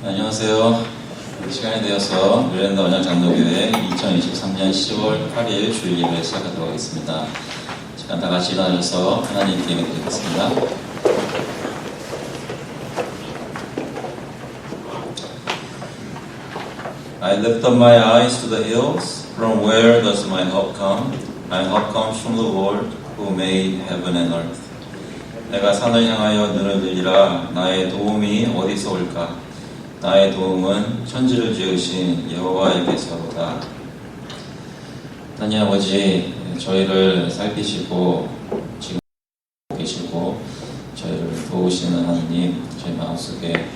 안녕하세요. 시간이 되어서 미래랜드 언약장로교회 2023년 10월 8일 주일 예배를 시작하도록 하겠습니다. 시간 다 같이 일어나셔서 하나님께 예배드리겠습니다. I lift up my eyes to the hills. From where does my help come? My help comes from the Lord who made heaven and earth. 내가 산을 향하여 눈을 들리라. 나의 도움이 어디서 올까? 나의 도움은 천지를 지으신 여호와에게서로다. 하나님 아버지, 저희를 살피시고 지금 계시고 저희를 도우시는 하나님, 저희 마음속에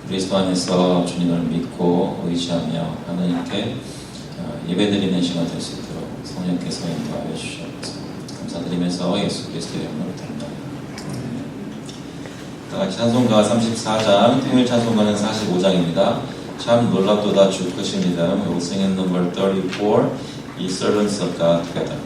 그리스도 안에서 주님을 믿고 의지하며 하나님께 예배드리는 시간 될 수 있도록 성령께서 인도하여 주시옵소서. 감사드리면서 예수 그리스도의 이름으로 드립니다. 다같이 찬송가 34장, 통일 찬송가는 45장입니다. 참 놀랍도다 주 크신 이름. We will sing in number 34, Ye servants of God together.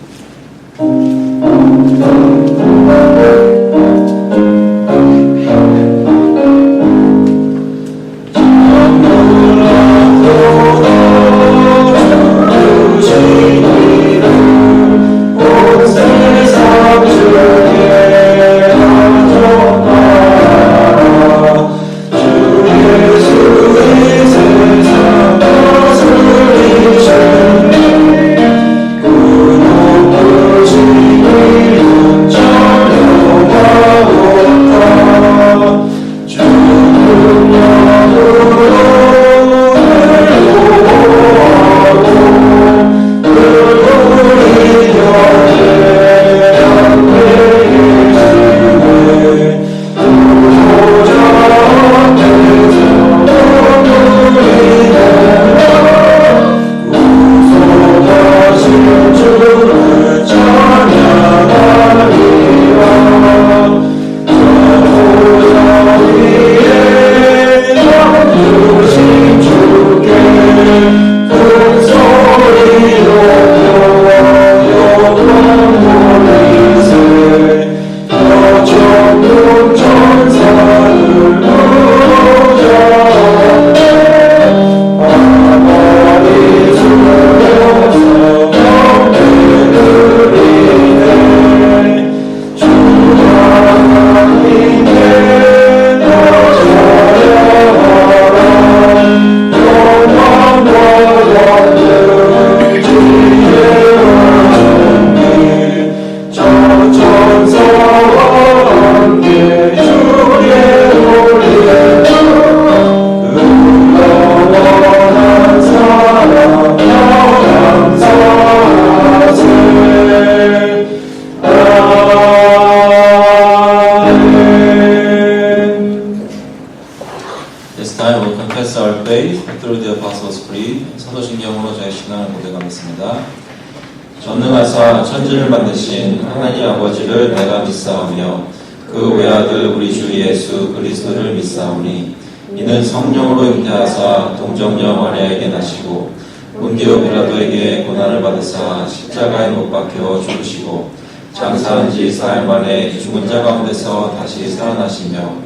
전능하사 천지를 만드신 하나님 아버지를 내가 믿사오며 그 외아들 우리 주 예수 그리스도를 믿사오니 이는 성령으로 잉태하사 동정녀 마리아에게 나시고 본디오 빌라도에게 고난을 받으사 십자가에 못 박혀 죽으시고 장사한 지 4일 만에 죽은 자 가운데서 다시 살아나시며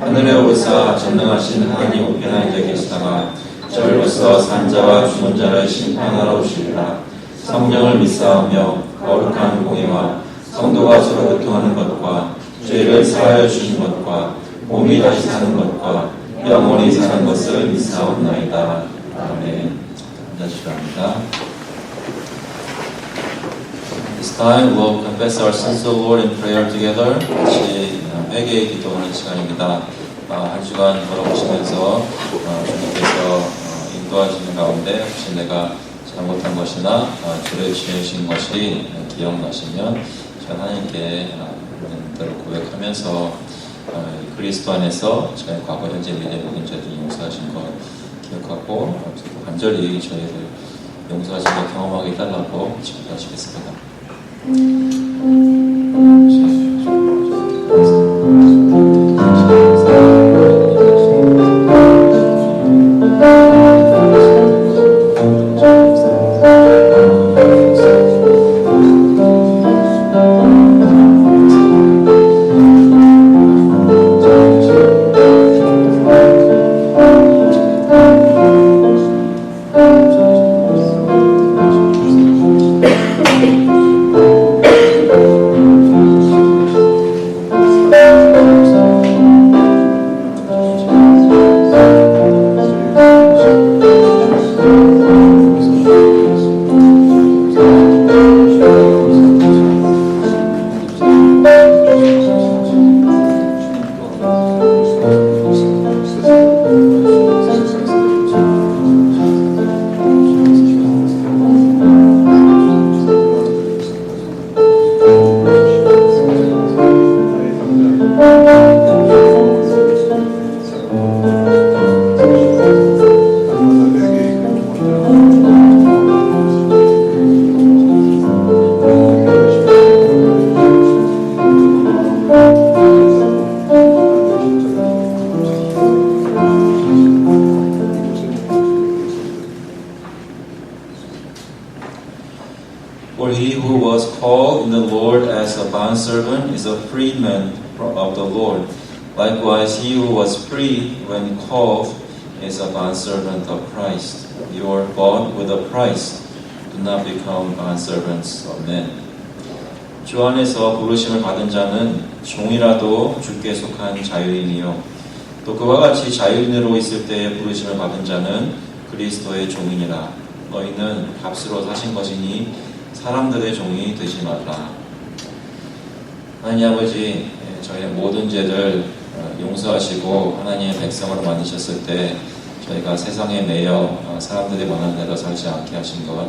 하늘에 오르사 전능하신 하나님 우편에 앉아 계시다가 저희로서 산 자와 죽은 자를 심판하러 오시리라. 성령을 믿사오며 거룩한 공의와 성도가 서로 교통하는 것과 죄를 사하여 주신 것과 몸이 다시 사는 것과 영원히 사는 것을 믿사옵나이다. 아멘. 감사합니다. This time we'll confess our sins to the Lord in prayer together. 같이 회개의 기도하는 시간입니다. 한 주간 걸어보시면서 주님께서 인도하시는 가운데 혹시 내가 잘못한 것이나 죄를 지으신 것이 기억나시면 제가 하나님께 그런 대로 고백하면서 그리스도 안에서 저희 과거, 현재, 미래 모든 죄를 용서하신 것 기억하고 간절히 저희를 용서하신 것 경험하게 해달라고 기도하시겠습니다. he who was called in the Lord as a bondservant is a freedman of the Lord. Likewise, he who was free when called is a bondservant of Christ. You are bought with a price. Do not become bondservants of men. 주 안에서 부르심을 받은 자는 종이라도 주께 속한 자유인이요. 또 그와 같이 자유인으로 있을 때에 부르심을 받은 자는 그리스도의 종이니라. 너희는 값으로 사신 것이니 사람들의 종이 되지 말라. 하나님 아버지, 저희의 모든 죄들 용서하시고 하나님의 백성으로 만드셨을 때 저희가 세상에 매여 사람들이 원하는 대로 살지 않게 하신 것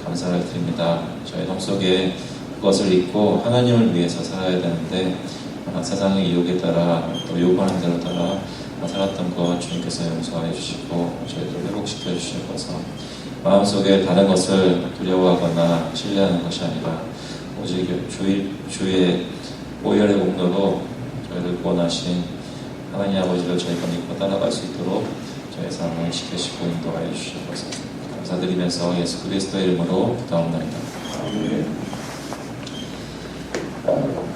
감사를 드립니다. 저희 속에 그것을 잊고 하나님을 위해서 살아야 되는데 세상의 유혹에 따라 또 요구하는 대로 따라 살았던 것 주님께서 용서해 주시고 저희를 회복시켜 주셔서 마음속에 다른 것을 두려워하거나 신뢰하는 것이 아니라 오직 주의 오열의 공로로 저희를 구원하신 하나님 아버지를 저희가 믿고 따라갈 수 있도록 저희 삶을 지키시고 인도하여 주셔서 감사드리면서 예수 그리스도의 이름으로 기도합니다.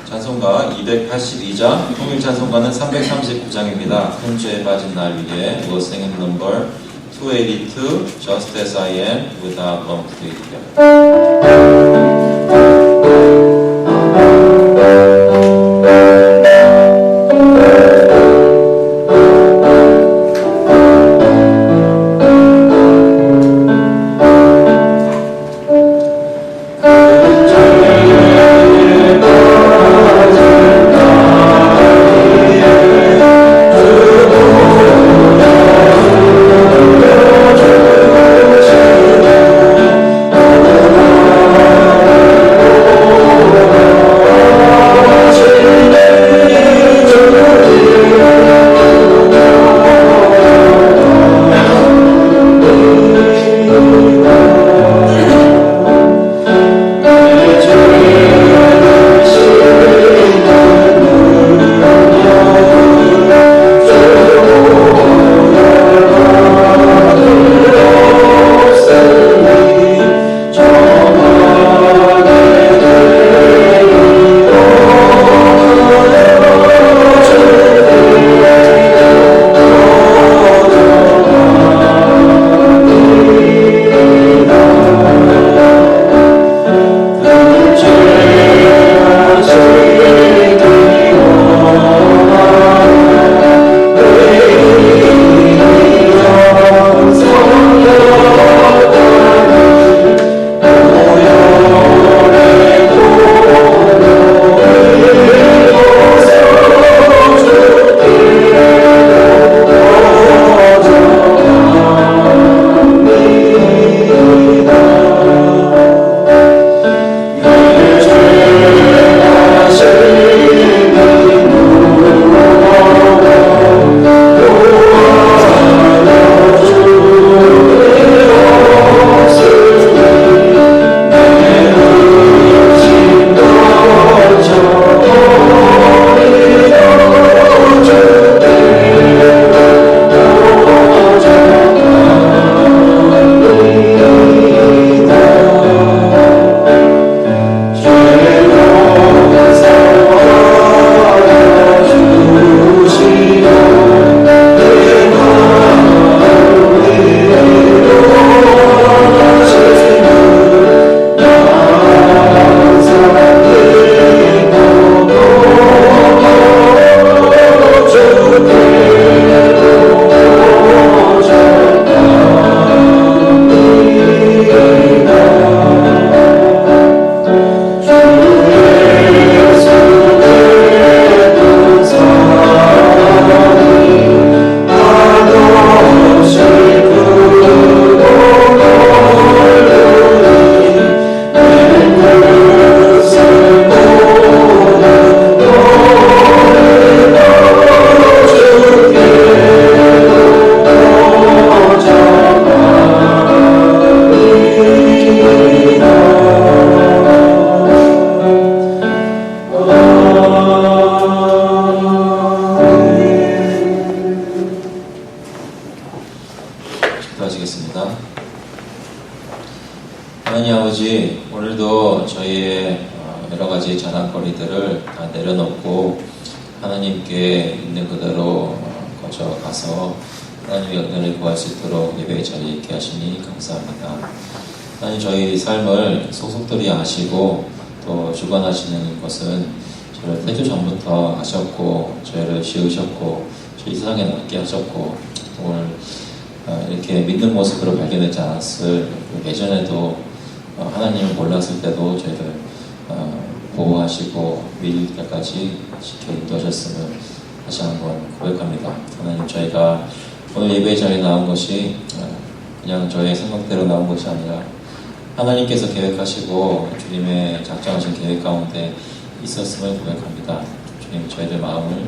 찬송가 282장, 통일 찬송가는 339장입니다. 큰 죄에 빠진 날 위해 We'll sing in number 282, Just as I am, without lump to it. 하나님 아버지, 오늘도 저희의 여러 가지 자랑거리들을 다 내려놓고 하나님께 있는 그대로 거쳐 가서 하나님의 은혜를 구할 수 있도록 예배의 자리에 있게 하시니 감사합니다. 하나님, 저희 삶을 속속들이 아시고 또 주관하시는 것은 저를 태초 전부터 아셨고 저희를 지으셨고 저희 세상에 낫게 하셨고 오늘 이렇게 믿는 모습으로 발견되지 않았을 예전에도 하나님을 몰랐을 때도 저희를 보호하시고 믿을 때까지 지켜 인도하셨음을 다시 한번 고백합니다. 하나님, 저희가 오늘 예배 자리에 나온 것이 그냥 저의 생각대로 나온 것이 아니라 하나님께서 계획하시고 주님의 작정하신 계획 가운데 있었음을 고백합니다. 주님, 저희들 마음을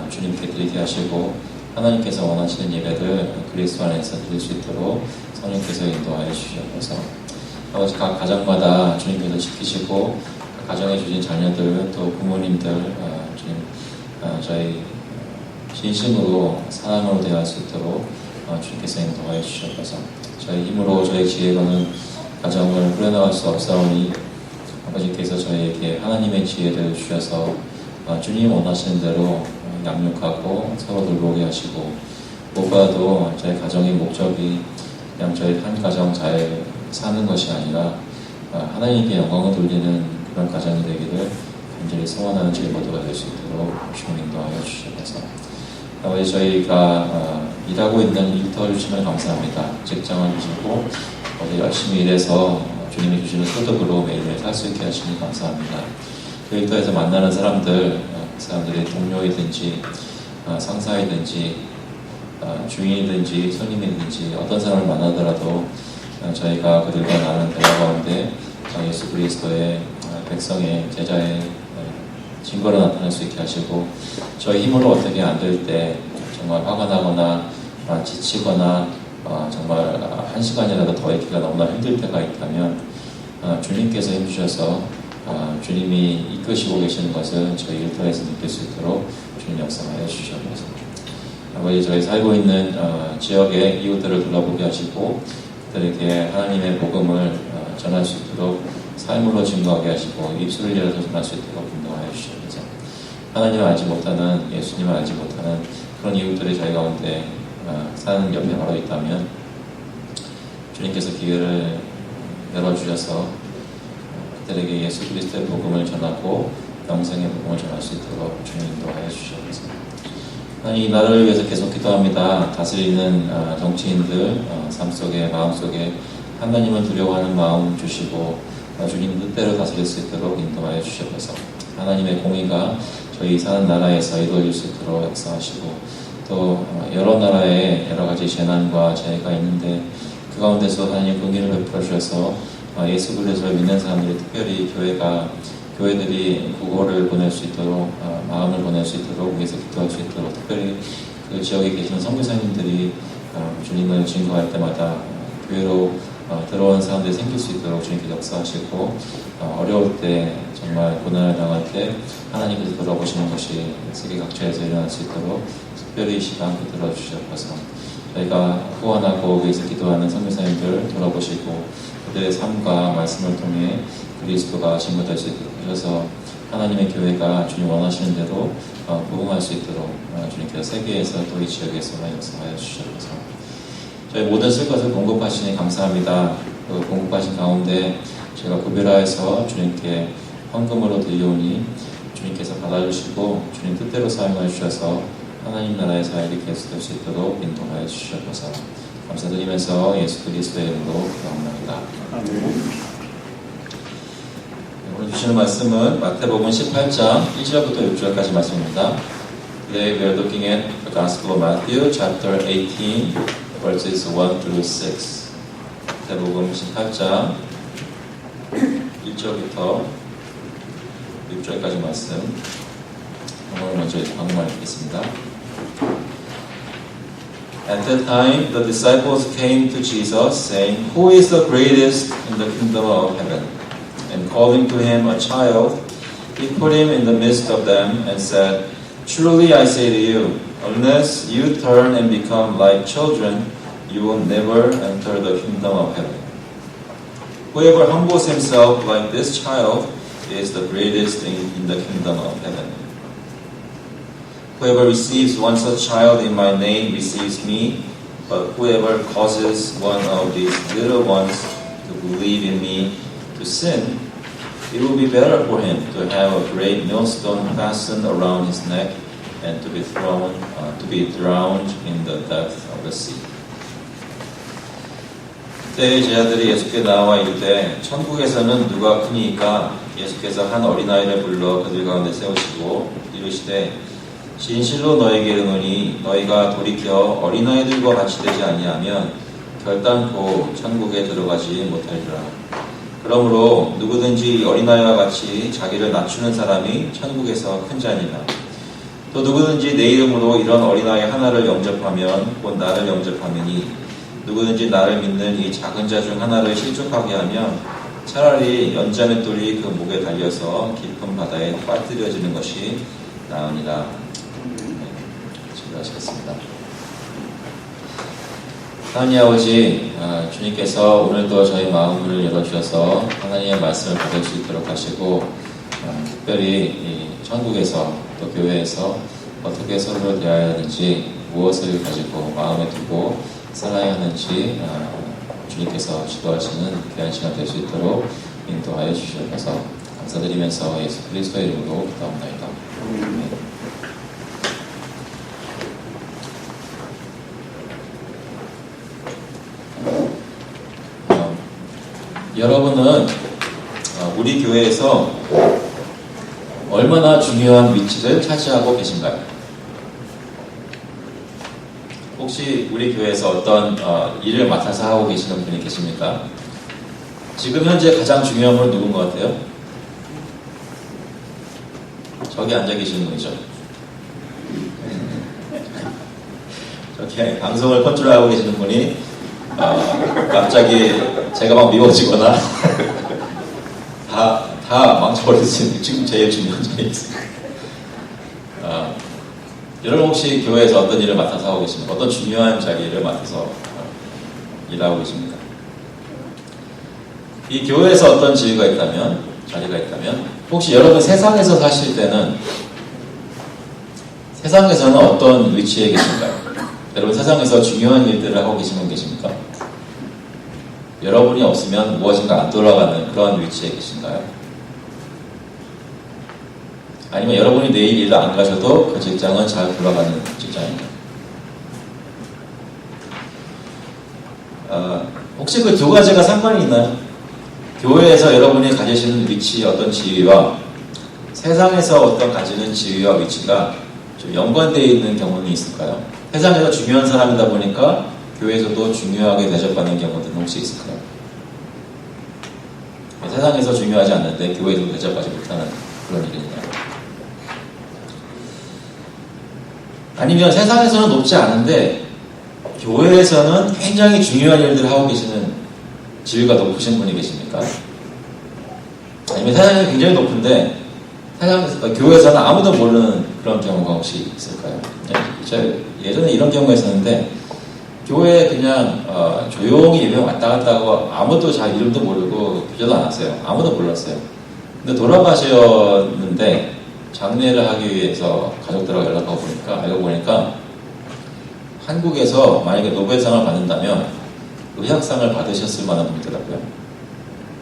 주님께 드리게 하시고 하나님께서 원하시는 예배를 그리스도 안에서 드릴 수 있도록 성령께서 인도하여 주시옵소서. 아버지, 각 가정마다 주님께서 지키시고 가정에 주신 자녀들 또 부모님들 주님 저희 진심으로 사랑으로 대할 수 있도록 주님께서 인도하여 주시옵소서. 저희 힘으로 저희 지혜로는 가정을 꾸려나갈 수 없사오니 아버지께서 저희에게 하나님의 지혜를 주셔서 주님 원하시는 대로 양육하고 서로 돌보게 하시고 무엇보다도 저희 가정의 목적이 그냥 저희 한 가정 잘 사는 것이 아니라 하나님께 영광을 돌리는 그런 가정이 되기를 간절히 소원하는 저희 모두가 될 수 있도록 주님 인도하여 주시옵소서. 아버지, 저희가 일하고 있는 일터를 주시면 감사합니다. 직장을 주시고 어디 열심히 일해서 주님이 주시는 소득으로 매일매일 살 수 있게 하시니 감사합니다. 그 일터에서 만나는 사람들, 그 사람들이 동료이든지 상사이든지 주인이든지 손님이든지 어떤 사람을 만나더라도 저희가 그들과 나누는 대화 가운데 예수 그리스도의 백성의 제자의 증거로 나타날 수 있게 하시고 저희 힘으로 어떻게 안 될 때 정말 화가 나거나 지치거나 정말 한 시간이라도 더 있기가 너무나 힘들 때가 있다면 주님께서 힘주셔서 주님이 이끄시고 계시는 것을 저희 일터에서 느낄 수 있도록 주님 역사하여 주시옵소서. 아버지, 저희 살고 있는 지역의 이웃들을 둘러보게 하시고 그들에게 하나님의 복음을 전할 수 있도록 삶으로 증거하게 하시고 입술을 열어서 전할 수 있도록 인도하여 주시옵소서. 하나님을 알지 못하는, 예수님을 알지 못하는 그런 이웃들이 저희 가운데 사는 옆에 바로 있다면 주님께서 기회를 열어주셔서 그들에게 예수 그리스도의 복음을 전하고 영생의 복음을 전할 수 있도록 주님 인도하여 주시옵소서. 하나님, 이 나라를 위해서 계속 기도합니다. 다스리는 정치인들 삶 속에, 마음 속에 하나님을 두려워하는 마음 주시고 주님 뜻대로 다스릴 수 있도록 인도하여 주시옵소서. 하나님의 공의가 저희 사는 나라에서 이루어질 수 있도록 역사하시고 또 여러 나라에 여러 가지 재난과 재해가 있는데 그 가운데서 하나님 공의를 베풀어 주셔서 예수 그리스도를 믿는 사람들이 특별히 교회들이 구호를 보낼 수 있도록 마음을 보낼 수 있도록 위해서 기도할 수 있도록 특별히 그 지역에 계시는 선교사님들이 주님을 증거할 때마다 교회로 들어오는 사람들이 생길 수 있도록 주님께 역사하시고 어려울 때 정말 고난을 당할 때 하나님께서 돌아보시는 것이 세계 각처에서 일어날 수 있도록 특별히 이 시간 붙들어 주시옵소서. 저희가 후원하고 위해서 기도하는 선교사님들 돌아보시고 그들의 삶과 말씀을 통해 그리스도가 증거될 수 있도록 하셔서 하나님의 교회가 주님 원하시는 대로 부흥할 수 있도록 주님께서 세계에서 또 이 지역에서 역사하여 주시옵소서. 저희 모든 쓸 것을 공급하시니 감사합니다. 그 공급하신 가운데 제가 구별하여서 주님께 헌금으로 드리오니 주님께서 받아주시고 주님 뜻대로 사용하여 주셔서 하나님 나라의 사역이 계속될 수 있도록 인도하여 주시옵소서. 감사드리면서 예수 그리스도의 이름으로 기도합니다. 오늘 주시는 말씀은 마태복음 18장 1절부터 6절까지 말씀입니다. Today we are looking at the Gospel of Matthew, chapter 18, verses 1 through 6. 마태복음 18장 1절부터 6절까지 말씀. 오늘 먼저 방금만 읽겠습니다. At that time, the disciples came to Jesus, saying, "Who is the greatest in the kingdom of heaven?" And calling to him a child, he put him in the midst of them and said, "Truly I say to you, unless you turn and become like children, you will never enter the kingdom of heaven. Whoever humbles himself like this child is the greatest in the kingdom of heaven. Whoever receives one such child in my name receives me, but whoever causes one of these little ones to believe in me to sin, it will be better for him to have a great millstone fastened around his neck and to be drowned in the depth of the sea. 그때 제자들이 예수께 나와 이르되 천국에서는 누가 크니까 예수께서 한 어린아이를 불러 그들 가운데 세우시고 이르시되 진실로 너에게 이르노니 너희가 돌이켜 어린아이들과 같이 되지 아니하면 결단코 천국에 들어가지 못하리라. 그러므로 누구든지 어린아이와 같이 자기를 낮추는 사람이 천국에서 큰 자니라. 또 누구든지 내 이름으로 이런 어린아이 하나를 영접하면 곧 나를 영접하느니 누구든지 나를 믿는 이 작은 자 중 하나를 실족하게 하면 차라리 연자맷돌이 그 목에 달려서 깊은 바다에 빠뜨려지는 것이 나으니라. 기도하시겠습니다. 하나님 아버지, 주님께서 오늘도 저희 마음을 열어주셔서 하나님의 말씀을 받을 수 있도록 하시고 특별히 이 천국에서 또 교회에서 어떻게 서로를 대해야 하는지 무엇을 가지고 마음에 두고 살아야 하는지 주님께서 지도하시는 귀한 시간 될 수 있도록 인도하여 주셔서 감사드리면서 예수 그리스도의 이름으로 기도합니다. 여러분은 우리 교회에서 얼마나 중요한 위치를 차지하고 계신가요? 혹시 우리 교회에서 어떤 일을 맡아서 하고 계시는 분이 계십니까? 지금 현재 가장 중요한 분은 누군 것 같아요? 저기 앉아 계시는 분이죠. 저기 방송을 컨트롤하고 계시는 분이 갑자기 제가 막 미워지거나 다 망쳐버릴 수 있는 지금 제일 중요한 자리에 있습니다. 여러분 혹시 교회에서 어떤 일을 맡아서 하고 계십니까? 어떤 중요한 자리를 맡아서 일하고 계십니까? 이 교회에서 어떤 자리가 있다면 혹시 여러분 세상에서 사실 때는 세상에서는 어떤 위치에 계신가요? 여러분 세상에서 중요한 일들을 하고 계신 분 계십니까? 여러분이 없으면 무엇인가 안 돌아가는 그런 위치에 계신가요? 아니면 여러분이 내일 일을 안 가셔도 그 직장은 잘 돌아가는 직장인가요? 혹시 그 두 가지가 상관이 있나요? 교회에서 여러분이 가지시는 위치, 어떤 지위와 세상에서 어떤 가지는 지위와 위치가 좀 연관되어 있는 경우는 있을까요? 세상에서 중요한 사람이다 보니까 교회에서도 중요하게 대접받는 경우들은 혹시 있을까요? 세상에서 중요하지 않는데 교회에서 대접받지 못하는 그런 일이 있나요? 아니면 세상에서는 높지 않은데 교회에서는 굉장히 중요한 일들을 하고 계시는 지위가 높으신 분이 계십니까? 아니면 세상에서 굉장히 높은데 교회에서는 아무도 모르는 그런 경우가 혹시 있을까요? 제가 예전에 이런 경우가 있었는데 교회에 그냥 조용히 예배 왔다 갔다 하고 아무도 잘 이름도 모르고 비전도 안 왔어요. 아무도 몰랐어요. 근데 돌아가셨는데 장례를 하기 위해서 가족들하고 연락하고 알고 보니까 한국에서 만약에 노벨상을 받는다면 의학상을 받으셨을 만한 분이더라고요.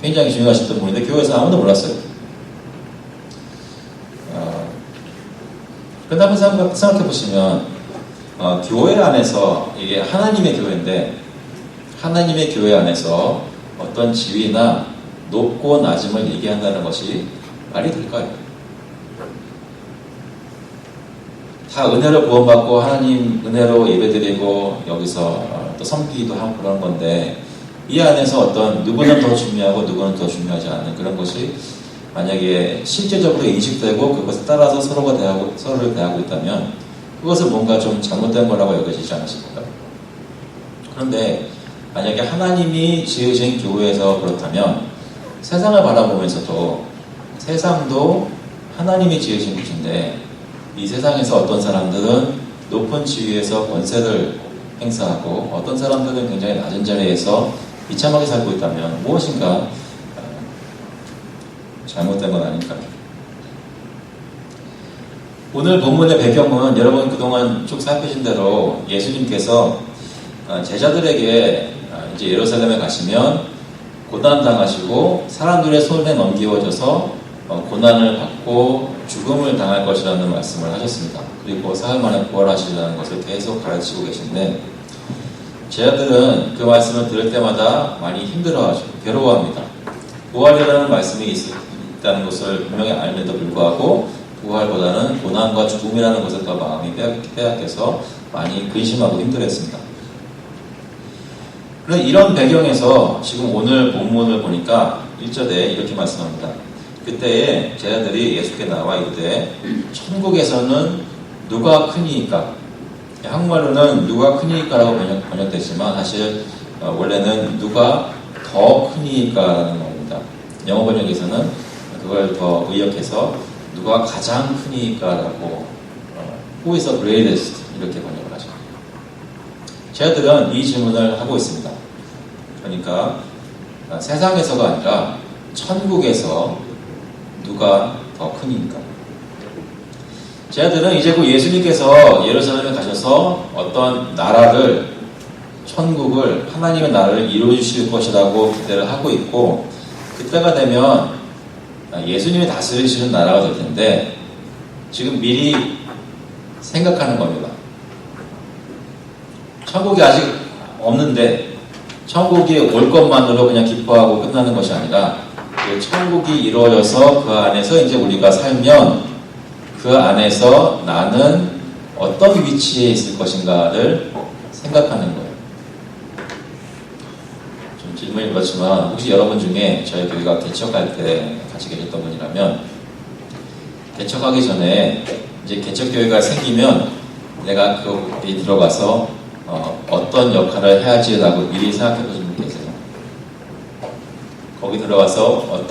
굉장히 중요하셨던 분인데 교회에서 아무도 몰랐어요. 그런데 한번 생각해 보시면 교회 안에서 이게 하나님의 교회인데 하나님의 교회 안에서 어떤 지위나 높고 낮음을 얘기한다는 것이 말이 될까요? 다 은혜로 구원받고 하나님 은혜로 예배드리고 여기서 또 섬기기도 하고 그런 건데 이 안에서 어떤 누구는 더 중요하고 누구는 더 중요하지 않는 그런 것이 만약에 실제적으로 인식되고 그것에 따라서 서로를 대하고 있다면 그것은 뭔가 좀 잘못된 거라고 여겨지지 않으십니까? 그런데 만약에 하나님이 지으신 교회에서 그렇다면 세상을 바라보면서도 세상도 하나님이 지으신 곳인데 이 세상에서 어떤 사람들은 높은 지위에서 권세를 행사하고 어떤 사람들은 굉장히 낮은 자리에서 비참하게 살고 있다면 무엇인가 잘못된 건 아닐까요? 오늘 본문의 배경은 여러분 그동안 쭉 살피신 대로 예수님께서 제자들에게 이제 예루살렘에 가시면 고난당하시고 사람들의 손에 넘기워져서 고난을 받고 죽음을 당할 것이라는 말씀을 하셨습니다. 그리고 사흘 만에 부활하시라는 것을 계속 가르치고 계신데 제자들은 그 말씀을 들을 때마다 많이 힘들어하죠. 괴로워합니다. 부활이라는 말씀이 있다는 것을 분명히 알면도 불구하고 부활보다는 고난과 죽음이라는 것에 더 마음이 빼앗겨서 많이 근심하고 힘들어했습니다. 그런데 이런 배경에서 지금 오늘 본문을 보니까 1절에 이렇게 말씀합니다. 그때에 제자들이 예수께 나와 이르되 천국에서는 누가 크니이까? 한국말로는 누가 크니이까라고 번역됐지만 사실 원래는 누가 더 크니이까라는 말입니다. 영어 번역에서는 그걸 더 의역해서 누가 가장 크니이까라고 Who is the greatest? 이렇게 번역을 하죠. 제자들은 이 질문을 하고 있습니다. 그러니까 세상에서가 아니라 천국에서 누가 더 크니까. 제자들은 이제 그 예수님께서 예루살렘에 가셔서 어떤 나라를, 천국을, 하나님의 나라를 이루어주실 것이라고 기대를 하고 있고, 그때가 되면 예수님이 다스리시는 나라가 될 텐데 지금 미리 생각하는 겁니다. 천국이 아직 없는데 천국이 올 것만으로 그냥 기뻐하고 끝나는 것이 아니라 그 천국이 이루어져서 그 안에서 이제 우리가 살면 그 안에서 나는 어떤 위치에 있을 것인가를 생각하는 거예요. 좀 질문이 그렇지만 혹시 여러분 중에 저희 교회가 개척할 때 같이 계셨던 분이라면 개척하기 전에 이제 개척교회가 생기면 내가 거기 들어가서 어떤 역할을 해야지라고 미리 생각해 보신 분 계세요? 거기 들어가서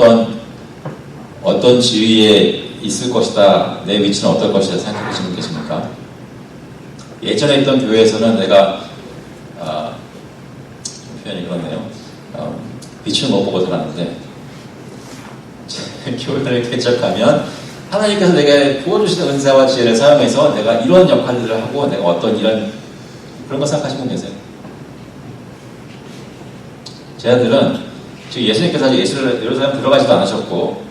어떤 지위에 있을 것이다, 내 위치는 어떨 것이다 생각해 보신 분 계십니까? 예전에 있던 교회에서는 내가 좀 표현이 그렇네요. 빛을 못 보고 살았는데 교회를 개척하면 하나님께서 내게 부어주시는 은사와 지혜를 사용해서 내가 이런 역할들을 하고 내가 어떤 이런 그런 거 생각하시는 분 계세요? 제자들은 지금 예수님께서 아직 예루살렘 들어가지도 않으셨고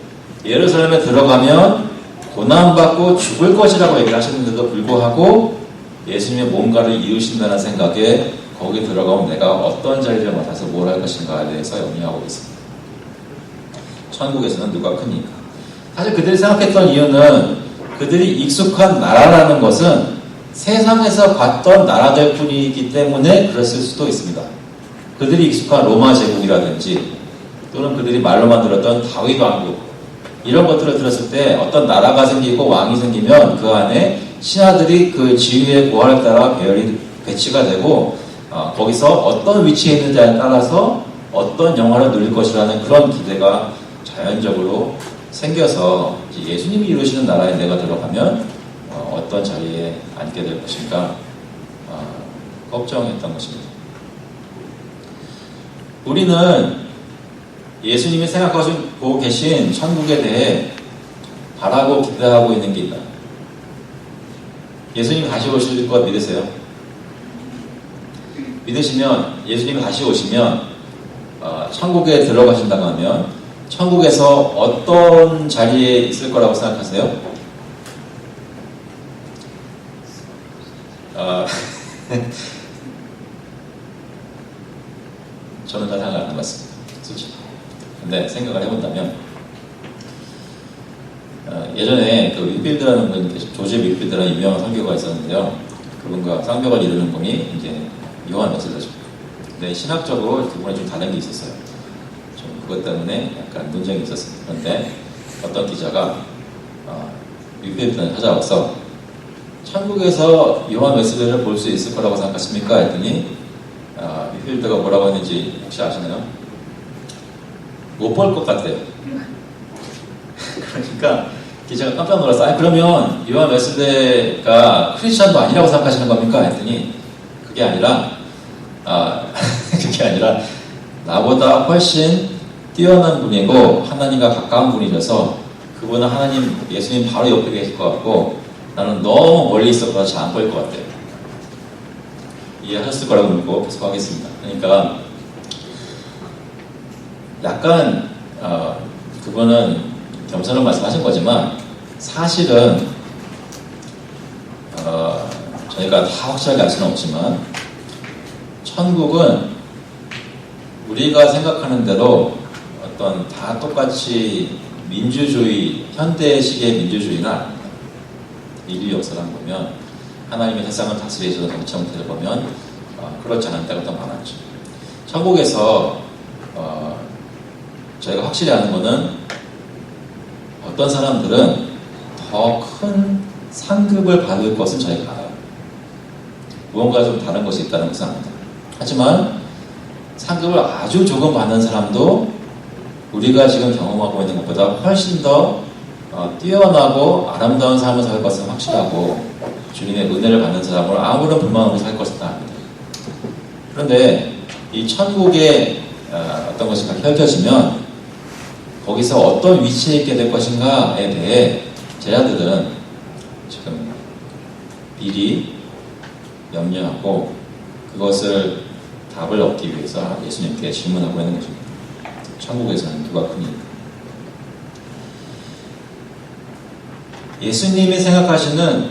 예루살렘에 들어가면 고난받고 죽을 것이라고 얘기를 하셨는데도 불구하고 예수님의 뭔가를 이루신다는 생각에 거기 들어가면 내가 어떤 자리를 맡아서 뭘 할 것인가에 대해서 염려하고 있습니다. 천국에서는 누가 크니까. 사실 그들이 생각했던 이유는 그들이 익숙한 나라라는 것은 세상에서 봤던 나라들 뿐이기 때문에 그랬을 수도 있습니다. 그들이 익숙한 로마 제국이라든지 또는 그들이 말로만 들었던 다윗 왕국 이런 것들을 들었을 때 어떤 나라가 생기고 왕이 생기면 그 안에 신하들이 그 지위의 고하에 따라 배치가 되고 거기서 어떤 위치에 있는지에 따라서 어떤 영화를 누릴 것이라는 그런 기대가 자연적으로 생겨서 예수님이 이루시는 나라에 내가 들어가면 어떤 자리에 앉게 될 것인가 걱정했던 것입니다. 우리는 예수님이 생각하고 계신 천국에 대해 바라고 기대하고 있는 게 있다. 예수님이 다시 오실 것 믿으세요? 믿으시면 예수님이 다시 오시면 천국에 들어가신다고 하면 천국에서 어떤 자리에 있을 거라고 생각하세요? 저는 다 생각 안 해봤습니다. 솔직히. 근데 생각을 해본다면 예전에 그 윗빌드라는 분 계신 조지 윗빌드라는 유명한 선교가 있었는데요. 그분과 쌍벽을 이루는 분이 이제 요한 웨슬리죠. 근데 신학적으로 그분이 좀 다른 게 있었어요. 좀 그것 때문에 약간 논쟁이 있었습니다. 그런데 어떤 기자가 윗빌드를 찾아와서 천국에서 요한 웨슬리를 볼 수 있을 거라고 생각하십니까? 했더니 윗빌드가 뭐라고 했는지 혹시 아시나요? 못 볼 것 같대요. 그러니까 기자가 깜짝 놀랐어. 그러면 요한 웨슬리가 크리스천도 아니라고 생각하시는 겁니까? 했더니 그게 아니라 나보다 훨씬 뛰어난 분이고 하나님과 가까운 분이셔서 그분은 하나님, 예수님 바로 옆에 계실 것 같고 나는 너무 멀리 있어서 잘 안 보일 것 같아요. 이해하셨을 거라고 믿고 계속하겠습니다. 그러니까 약간 그분은 겸손한 말씀하신 거지만 사실은 저희가 다 확실하게 알 수는 없지만 천국은 우리가 생각하는 대로 어떤 다 똑같이 민주주의, 현대식의 민주주의는 아닙니다. 인류 역사를 보면 하나님의 세상을 다스리셔서 정치형태를 보면 그렇지 않은 때가 더 많았죠. 천국에서 저희가 확실히 아는 것은 어떤 사람들은 더 큰 상급을 받을 것은 저희가 알아요. 무언가 좀 다른 것이 있다는 것은 압니다. 하지만 상급을 아주 조금 받는 사람도 우리가 지금 경험하고 있는 것보다 훨씬 더 뛰어나고 아름다운 삶을 살 것은 확실하고 주님의 은혜를 받는 사람을 아무런 불만 없이 살 것이다 합니다. 그런데 이 천국에 어떤 것이 펼쳐지면 거기서 어떤 위치에 있게 될 것인가에 대해 제자들은 지금 미리 염려하고 그것을 답을 얻기 위해서 예수님께 질문하고 있는 것입니다. 천국에서는 누가 크니? 예수님이 생각하시는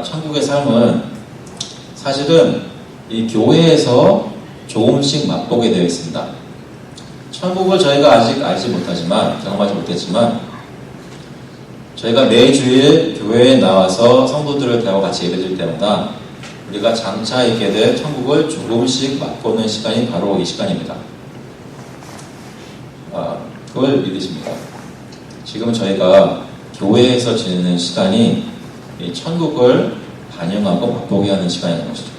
천국의 삶은 사실은 이 교회에서 조금씩 맛보게 되어 있습니다. 천국을 저희가 아직 알지 못하지만, 경험하지 못했지만, 저희가 매주일 교회에 나와서 성도들을 대하고 같이 예배드릴 때마다 우리가 장차 있게 될 천국을 조금씩 맛보는 시간이 바로 이 시간입니다. 그걸 믿으십니까? 지금 저희가 교회에서 지내는 시간이 이 천국을 반영하고 맛보게 하는 시간이라는 것이죠.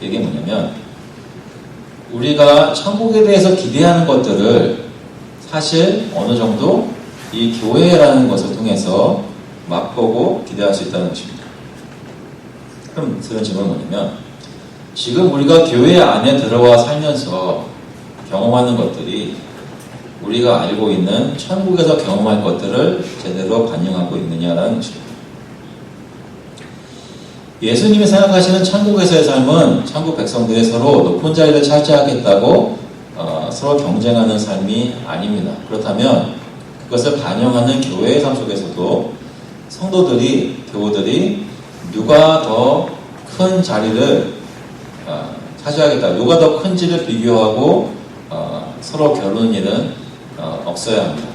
이게 뭐냐면 우리가 천국에 대해서 기대하는 것들을 사실 어느 정도 이 교회라는 것을 통해서 맛보고 기대할 수 있다는 것입니다. 그럼 그런 질문은 뭐냐면 지금 우리가 교회 안에 들어와 살면서 경험하는 것들이 우리가 알고 있는 천국에서 경험할 것들을 제대로 반영하고 있느냐라는 것입니다. 예수님이 생각하시는 천국에서의 삶은 천국 백성들이 서로 높은 자리를 차지하겠다고 서로 경쟁하는 삶이 아닙니다. 그렇다면 그것을 반영하는 교회의 삶 속에서도 성도들이, 교우들이 누가 더 큰 자리를 차지하겠다, 누가 더 큰지를 비교하고 서로 겨루는 일은 없어야 합니다.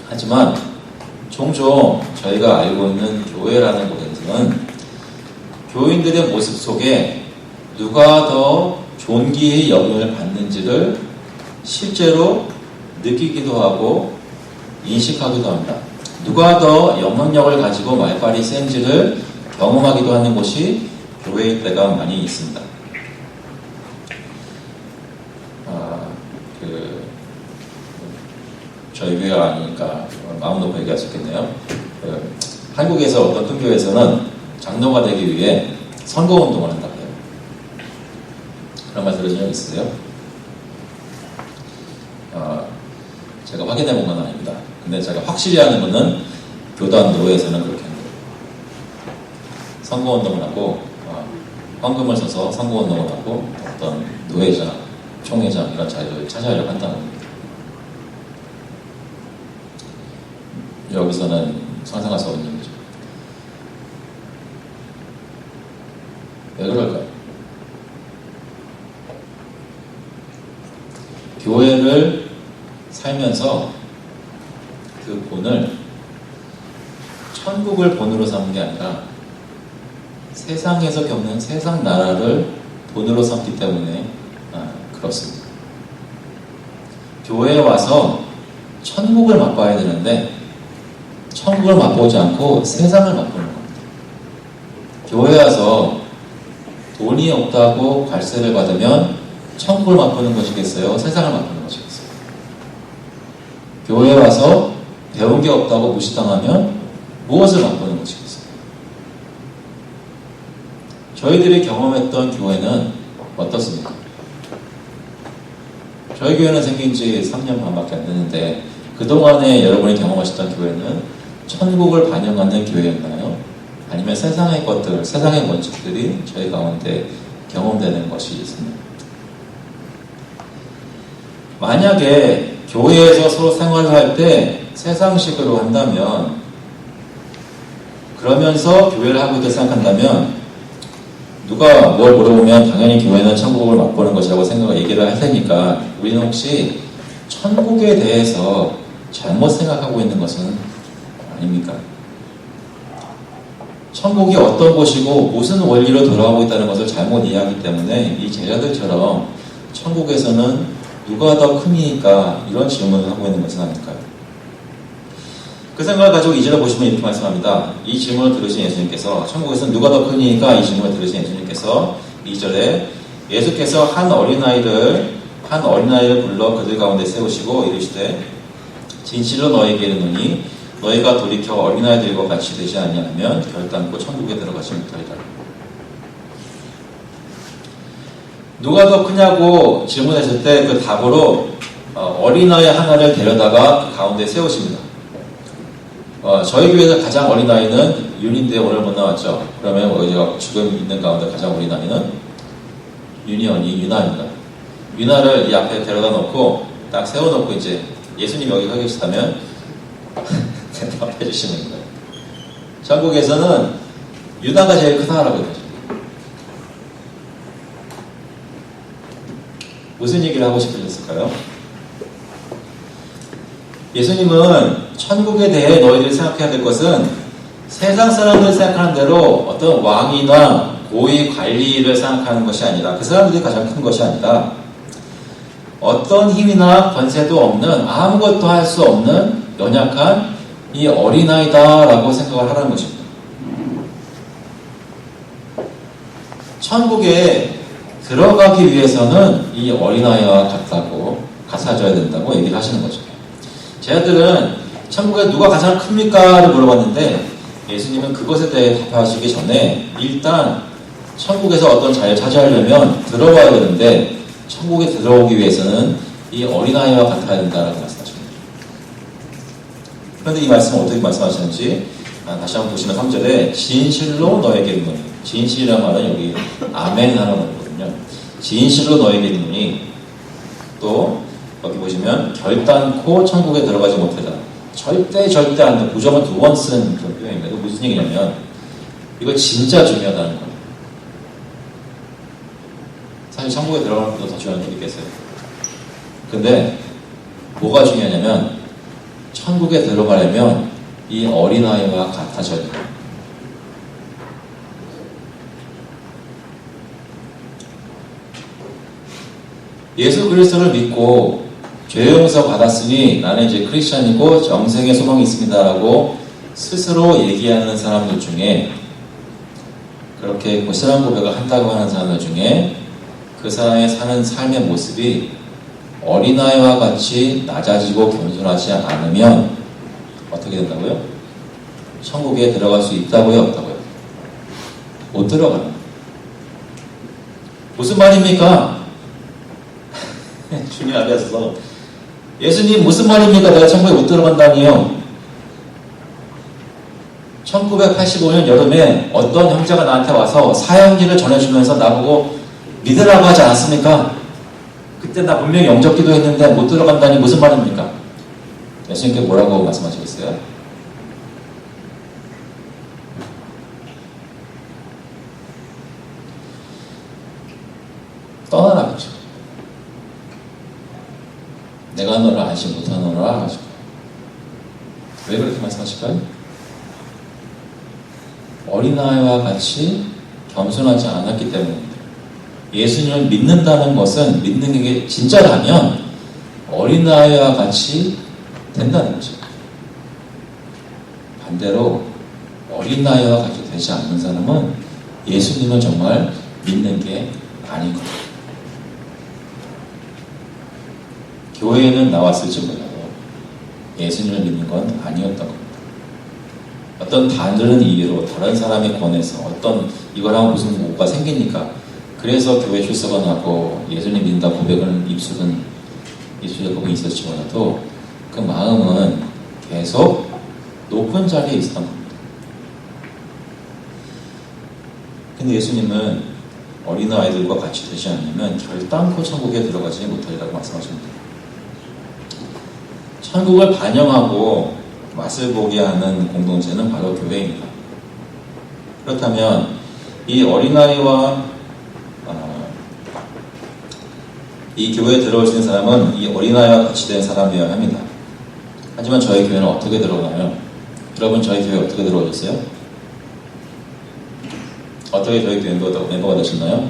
하지만 종종 저희가 알고 있는 교회라는 곳에서는 교인들의 모습 속에 누가 더 존귀의 여김을 받는지를 실제로 느끼기도 하고 인식하기도 합니다. 누가 더 영향력을 가지고 말빨이 센지를 경험하기도 하는 곳이 교회일 때가 많이 있습니다. 저희 교회가 아니니까 마음 놓고 얘기할 수 있겠네요. 한국에서 어떤 큰 교회에서는 장로가 되기 위해 선거운동을 한다고 해요. 그런 말 들으신 적 있으세요? 제가 확인해 본 건 아닙니다. 근데 제가 확실히 아는 거는 교단 노회에서는 그렇게 합니다. 선거운동을 하고 헌금을 써서 선거운동을 하고 어떤 노회장, 총회장 이런 자리를 차지하려고 한다는 겁니다. 여기서는 상상할 수 없는 일이죠. 왜 그럴까요? 교회를 살면서 그 본을 천국을 본으로 삼는 게 아니라 세상에서 겪는 세상 나라를 본으로 삼기 때문에 그렇습니다. 교회에 와서 천국을 맛봐야 되는데 천국을 맛보지 않고 세상을 맛보는 겁니다. 교회에 와서 돈이 없다고 괄세를 받으면 천국을 맛보는 것이겠어요? 세상을 맛보는 것이겠어요? 교회에 와서 배운 게 없다고 무시당하면 무엇을 맛보는 것이겠어요? 저희들이 경험했던 교회는 어떻습니까? 저희 교회는 생긴 지 3년 반밖에 안 됐는데 그동안에 여러분이 경험하셨던 교회는 천국을 반영하는 교회였나요? 아니면 세상의 것들, 세상의 원칙들이 저희 가운데 경험되는 것이 있습니다. 만약에 교회에서 서로 생활을 할 때 세상식으로 한다면, 그러면서 교회를 하고 있다고 생각한다면 누가 뭘 물어보면 당연히 교회는 천국을 맛보는 것이라고 얘기를 할 테니까 우리는 혹시 천국에 대해서 잘못 생각하고 있는 것은 아닙니까? 천국이 어떤 곳이고 무슨 원리로 돌아가고 있다는 것을 잘못 이해하기 때문에 이 제자들처럼 천국에서는 누가 더 크니까 이런 질문을 하고 있는 것은 아닐까요? 그 생각을 가지고 2절을 보시면 이렇게 말씀합니다. 이 질문을 들으신 예수님께서, 천국에서는 누가 더 크니까 이 질문을 들으신 예수님께서 2절에 예수께서 한 어린아이를 불러 그들 가운데 세우시고 이르시되 진실로 너희에게 이르노니 너희가 돌이켜 어린아이들과 같이 되지 아니하면 결단코 천국에 들어가지 못하리라. 누가 더 크냐고 질문했을 때 그 답으로 어린아이 하나를 데려다가 그 가운데 세우십니다. 저희 교회에서 가장 어린아이는 윤인데 오늘 못 나왔죠. 그러면 우리가 지금 있는 가운데 가장 어린아이는 유나입니다. 유나를 이 앞에 데려다 놓고 딱 세워놓고 이제 예수님 여기 서 계시다면 대답해 주시는 거예요. 천국에서는 유나가 제일 크다라고 그러죠. 무슨 얘기를 하고 싶으셨을까요? 예수님은 천국에 대해 너희들이 생각해야 될 것은 세상 사람들이 생각하는 대로 어떤 왕이나 고위 관리를 생각하는 것이 아니라, 그 사람들이 가장 큰 것이 아니라 어떤 힘이나 권세도 없는, 아무것도 할 수 없는 연약한 이 어린아이다라고 생각을 하라는 것입니다. 천국에 들어가기 위해서는 이 어린아이와 같아져야 된다고 얘기를 하시는 거죠. 제자들은 천국에 누가 가장 큽니까? 를 물어봤는데 예수님은 그것에 대해 답하시기 전에 일단 천국에서 어떤 자리를 차지하려면 들어가야 되는데 천국에 들어오기 위해서는 이 어린아이와 같아야 된다라고 말씀하십니다. 그런데 이 말씀은 어떻게 말씀하시는지 다시 한번 보시면 3절에 진실로 너에게 이르노니, 진실이라는 말은 여기 아멘 하는 말이거든요. 진실로 너에게 이르노니, 또 여기 보시면 결단코 천국에 들어가지 못하다. 절대 안 돼. 부정을 2번 쓴 그런 표현입니다. 이거 무슨 얘기냐면 이거 진짜 중요하다는 거예요. 사실 천국에 들어가는 것보다 더 중요한 게 있겠어요. 근데 뭐가 중요하냐면 천국에 들어가려면 이 어린아이와 같아져야 돼요. 예수 그리스도를 믿고 죄 용서 받았으니 나는 이제 크리스천이고 영생의 소망이 있습니다라고 스스로 얘기하는 사람들 중에, 그렇게 신앙 고백을 한다고 하는 사람들 중에 그 사람의 사는 삶의 모습이 어린아이와 같이 낮아지고 겸손하지 않으면 어떻게 된다고요? 천국에 들어갈 수 있다고요? 없다고요? 못 들어가요. 무슨 말입니까? 주님 앞에 서서 예수님 무슨 말입니까? 내가 천국에 못 들어간다니요. 1985년 여름에 어떤 형제가 나한테 와서 사형기를 전해주면서 나보고 믿으라고 하지 않았습니까? 그때 나 분명히 영접 기도했는데 못 들어간다니 무슨 말입니까? 예수님께 뭐라고 말씀하시겠어요? 떠나라겠죠. 내가 너를 안시 못하노라 하시고. 왜 그렇게 말씀하실까요? 어린아이와 같이 겸손하지 않았기 때문입니다. 예수님을 믿는다는 것은, 믿는 게 진짜라면 어린아이와 같이 된다는 거죠. 반대로 어린아이와 같이 되지 않는 사람은 예수님을 정말 믿는 게 아닌 겁니다. 교회에는 나왔을지 몰라도 예수님을 믿는 건 아니었던 겁니다. 어떤 다른 이유로 다른 사람에 권해서 이거랑 무슨 뭐가 생기니까 그래서 교회 출석은 하고 예수님 믿는다 고백은 입술은 예수의 복음이 있었지 몰라도 그 마음은 계속 높은 자리에 있었던 겁니다. 근데 예수님은 어린아이들과 같이 되지 않으면 결단코 천국에 들어가지 못하리라고 말씀하십니다. 천국을 반영하고 맛을 보게 하는 공동체는 바로 교회입니다. 그렇다면 이 어린아이와 이 교회에 들어올 수 있는 사람은 이 어린아이와 같이 된 사람이어야 합니다. 하지만 저희 교회는 어떻게 들어오나요? 여러분 저희 교회 어떻게 들어오셨어요? 어떻게 저희 교회 멤버가 되셨나요?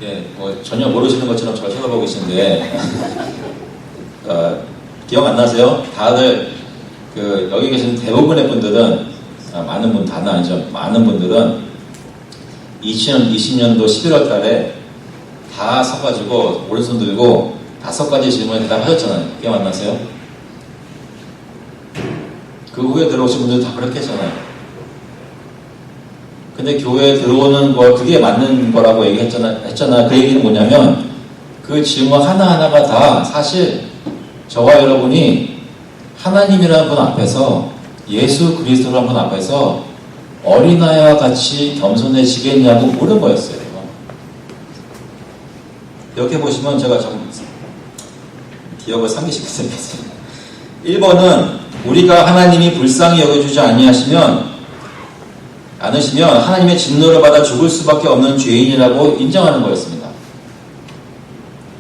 예, 전혀 모르시는 것처럼 저를 쳐다보고 계시는데 기억 안 나세요? 다들 여기 계신 대부분의 분들은 많은 분 다는 아니죠. 많은 분들은 2020년도 11월 달에 다 서가지고 오른손 들고 5가지 질문에 대답하셨잖아요. 기억 안 나세요? 그 후에 들어오신 분들 다 그렇게 했잖아요. 근데 교회에 들어오는 거 그게 맞는 거라고 했잖아요. 그 얘기는 뭐냐면 그 질문 하나하나가 다 사실 저와 여러분이 하나님이라는 분 앞에서 예수 그리스도라는 분 앞에서 어린아이와 같이 겸손해지겠냐고 물은 거였어요. 이렇게 보시면 제가 좀 기억을 상기시켰습니다. 1번은 우리가 하나님이 불쌍히 여겨주지 않으시면 하나님의 진노를 받아 죽을 수밖에 없는 죄인이라고 인정하는 거였습니다.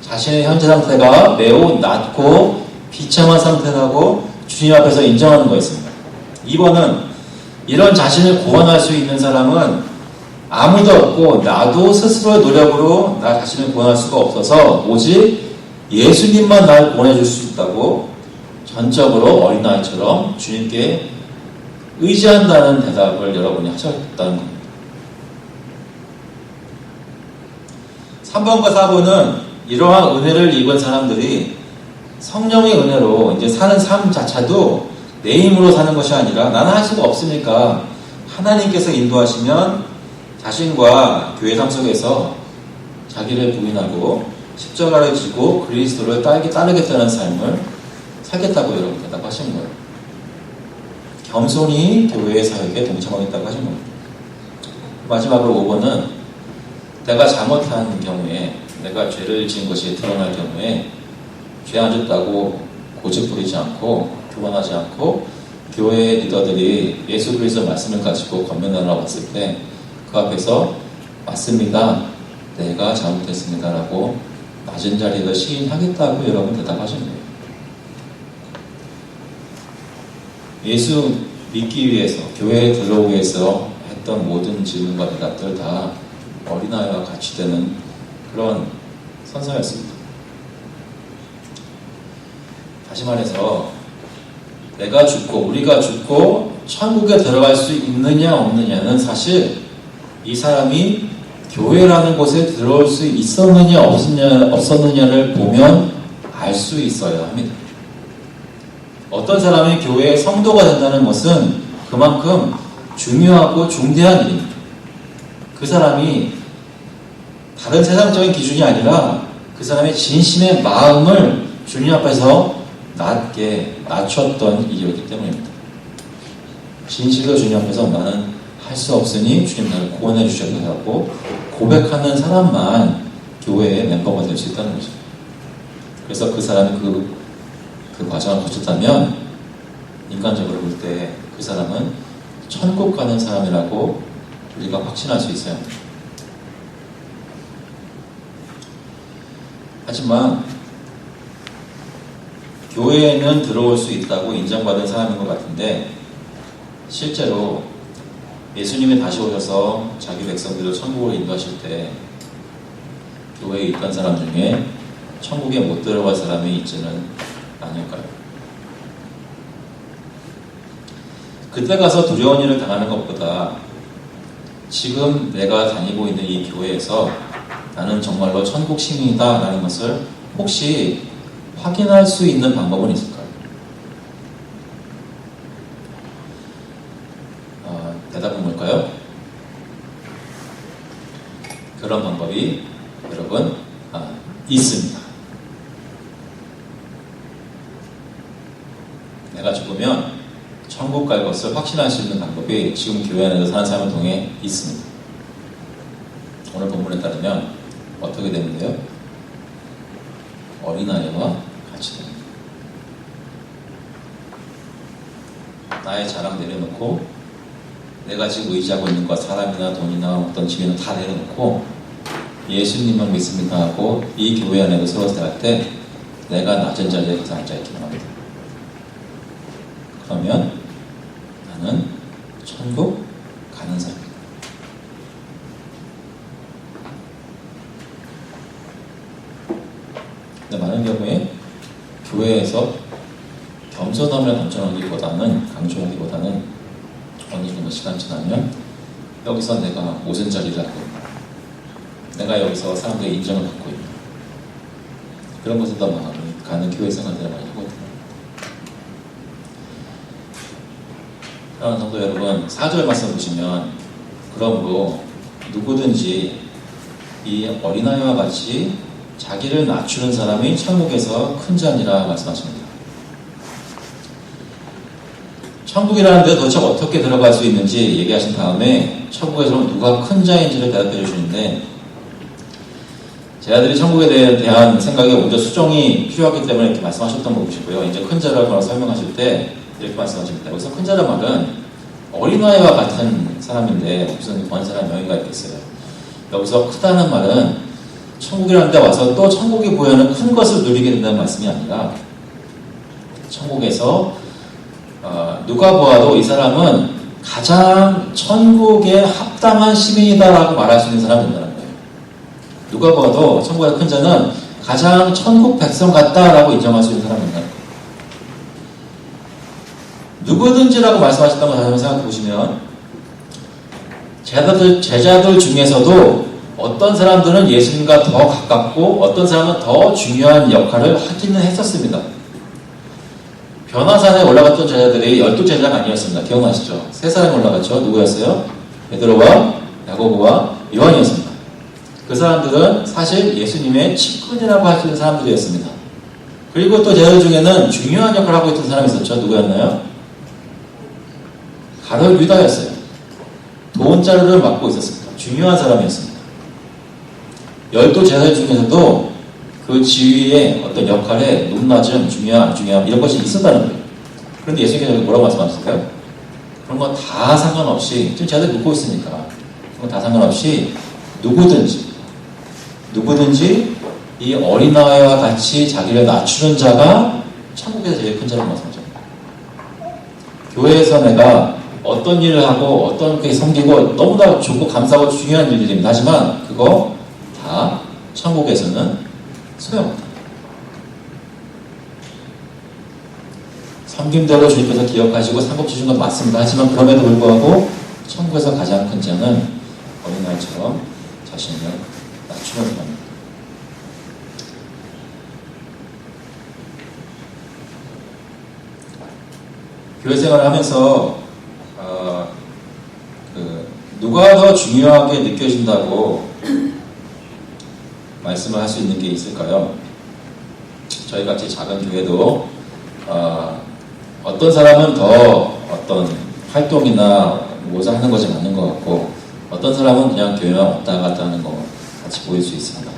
자신의 현재 상태가 매우 낮고 비참한 상태라고 주님 앞에서 인정하는 거였습니다. 2번은 이런 자신을 구원할 수 있는 사람은 아무도 없고 나도 스스로의 노력으로 나 자신을 구원할 수가 없어서 오직 예수님만 나를 구원해 줄 수 있다고 전적으로 어린아이처럼 주님께 의지한다는 대답을 여러분이 하셨다는 겁니다. 3번과 4번은 이러한 은혜를 입은 사람들이 성령의 은혜로 이제 사는 삶 자체도 내 힘으로 사는 것이 아니라 나는 할 수가 없으니까 하나님께서 인도하시면 자신과 교회 삶 속에서 자기를 부인하고 십자가를 지고 그리스도를 따르겠다는 삶을 살겠다고 여러분 대답하신 거예요. 겸손히 교회의 사역에 동참하겠다고 하신 겁니다. 마지막으로 5번은 내가 잘못한 경우에 내가 죄를 지은 것이 드러날 경우에 죄 안 졌다고 고집 부리지 않고 교만하지 않고 교회의 리더들이 예수 그리스도 말씀을 가지고 건면하러 왔을 때 그 앞에서 맞습니다. 내가 잘못했습니다. 라고 낮은 자리에서 시인하겠다고 여러분 대답하신 거예요. 예수 믿기 위해서 교회에 들어오기 위해서 했던 모든 질문과 대답들 다 어린아이와 같이 되는 그런 선서였습니다. 다시 말해서 내가 죽고 우리가 죽고 천국에 들어갈 수 있느냐 없느냐는 사실 이 사람이 교회라는 곳에 들어올 수 있었느냐 없었느냐를 보면 알 수 있어야 합니다. 어떤 사람이 교회의 성도가 된다는 것은 그만큼 중요하고 중대한 일입니다. 그 사람이 다른 세상적인 기준이 아니라 그 사람의 진심의 마음을 주님 앞에서 낮췄던 일이었기 때문입니다. 진실로 주님 앞에서 나는 할 수 없으니 주님 나를 구원해 주셔야 하고 고백하는 사람만 교회의 멤버가 될 수 있다는 거죠. 그래서 그 사람이 그 과정을 거쳤다면 인간적으로 볼 때 그 사람은 천국 가는 사람이라고 우리가 확신할 수 있어요. 하지만 교회에는 들어올 수 있다고 인정받은 사람인 것 같은데 실제로 예수님이 다시 오셔서 자기 백성들을 천국으로 인도하실 때 교회에 있던 사람 중에 천국에 못 들어갈 사람이 있지는 않을까요? 그때 가서 두려운 일을 당하는 것보다 지금 내가 다니고 있는 이 교회에서 나는 정말로 천국 시민이다 라는 것을 혹시 확인할 수 있는 방법은 있을까요? 대답은 뭘까요? 그런 방법이 여러분 있습니다. 내가 죽으면 천국 갈 것을 확신할 수 있는 방법이 지금 교회 안에서 사는 사람을 통해 있습니다. 오늘 본문에 따르면 어떻게 되는데요? 어린아이와 같이 됩니다. 나의 자랑 내려놓고 내가 지금 의지하고 있는 것, 사람이나 돈이나 어떤 집이나 다 내려놓고 예수님만 믿습니다 하고 이 교회 안에서 서로 대할 때 내가 낮은 자리에 가서 앉아있기만 합니다. 그러면 나는 천국 가는 사람입니다. 근데 많은 경우에 교회에서 겸손함을 강조하기보다는 어느 정도 시간 지나면 여기서 내가 오전 자리를 하고 있다. 내가 여기서 사람들의 인정을 받고 있다. 그런 것에 더 마음이 가는 교회 생활들을 많이 하고 있다. 사랑하는 성도 여러분, 4절 말씀 보시면 그러므로 누구든지 이 어린아이와 같이 자기를 낮추는 사람이 천국에서 큰 자니라 말씀하십니다. 천국이라는 데 도대체 어떻게 들어갈 수 있는지 얘기하신 다음에 천국에서 누가 큰 자인지를 대답해 주시는데, 제 아들이 천국에 대한 생각에 먼저 수정이 필요하기 때문에 이렇게 말씀하셨던 거 보시고요. 이제 큰 자라고 설명하실 때 이렇게 말씀하십니다. 여기서 큰 자란 말은 어린아이와 같은 사람인데 무슨 권세나 명예가 있겠어요. 여기서 크다는 말은 천국이라는 데 와서 또 천국이 보여는 큰 것을 누리게 된다는 말씀이 아니라 천국에서 누가 보아도 이 사람은 가장 천국에 합당한 시민이다라고 말할 수 있는 사람이 된다는 거예요. 누가 보아도 천국의 큰 자는 가장 천국 백성 같다라고 인정할 수 있는 사람이 된다는 거예요. 누구든지라고 말씀하셨던 거 다시 한번 생각해 보시면 제자들 중에서도 어떤 사람들은 예수님과 더 가깝고 어떤 사람은 더 중요한 역할을 하기는 했었습니다. 변화산에 올라갔던 제자들이 12제자가 아니었습니다. 기억나시죠? 3사람이 올라갔죠. 누구였어요? 베드로와 야고보와 요한이었습니다. 그 사람들은 사실 예수님의 측근이라고 할 수 있는 사람들이었습니다. 그리고 또 제자들 중에는 중요한 역할을 하고 있던 사람이 있었죠. 누구였나요? 가룟 유다였어요. 돈자루를 맡고 있었습니다. 중요한 사람이었습니다. 12제자 중에서도 그 지위의 어떤 역할에 높낮음, 중요함 이런 것이 있었다는 거예요. 그런데 예수님께서 뭐라고 말씀하셨어요? 그런 거 다 상관없이, 지금 제자들 묻고 있으니까 그런 거 다 상관없이 누구든지 이 어린아이와 같이 자기를 낮추는 자가 천국에서 제일 큰 자라고 말씀하셨어요. 교회에서 내가 어떤 일을 하고 어떤 게 섬기고 너무나 좋고 감사하고 중요한 일들입니다. 하지만 그거 다 천국에서는 소용없다. 섬김대로 주님께서 기억하시고 상급 주신 건 맞습니다. 하지만 그럼에도 불구하고 천국에서 가장 큰 자는 어린아이처럼 자신을 낮추는 겁니다. 교회 생활을 하면서 누가 더 중요하게 느껴진다고 말씀을 할 수 있는 게 있을까요? 저희 같이 작은 교회도 어떤 사람은 더 어떤 활동이나 모자 하는 것이 맞는 것 같고 어떤 사람은 그냥 교회만 왔다 갔다 하는 것 같이 보일 수 있습니다.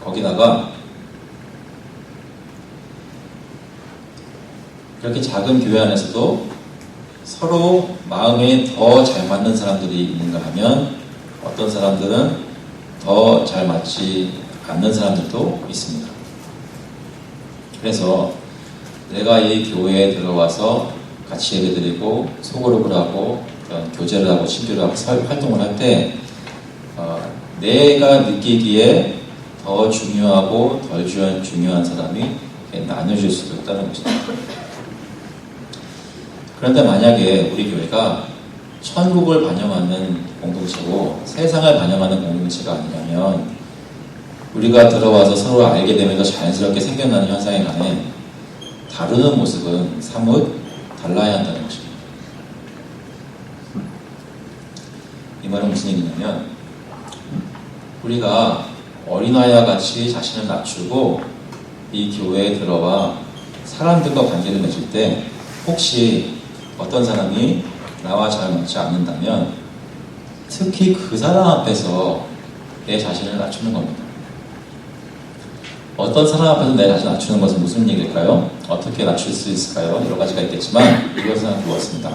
거기다가 이렇게 작은 교회 안에서도 서로 마음에 더 잘 맞는 사람들이 있는가 하면 어떤 사람들은 더 잘 맞지 않는 사람들도 있습니다. 그래서 내가 이 교회에 들어와서 같이 예배드리고 소그룹을 하고 교제를 하고 친교를 하고 활동을 할 때 내가 느끼기에 더 중요하고 덜 중요한 사람이 나눠질 수도 있다는 것입니다. 그런데 만약에 우리 교회가 천국을 반영하는 공동체고 세상을 반영하는 공동체가 아니라면 우리가 들어와서 서로 알게 되면서 자연스럽게 생겨나는 현상에 관해 다루는 모습은 사뭇 달라야 한다는 것입니다. 이 말은 무슨 얘기냐면 우리가 어린아이와 같이 자신을 낮추고 이 교회에 들어와 사람들과 관계를 맺을 때 혹시 어떤 사람이 나와 잘 맞지 않는다면 특히 그 사람 앞에서 내 자신을 낮추는 겁니다. 어떤 사람 앞에서 내 자신을 낮추는 것은 무슨 얘기일까요? 어떻게 낮출 수 있을까요? 여러 가지가 있겠지만 이것을 하나 보았습니다.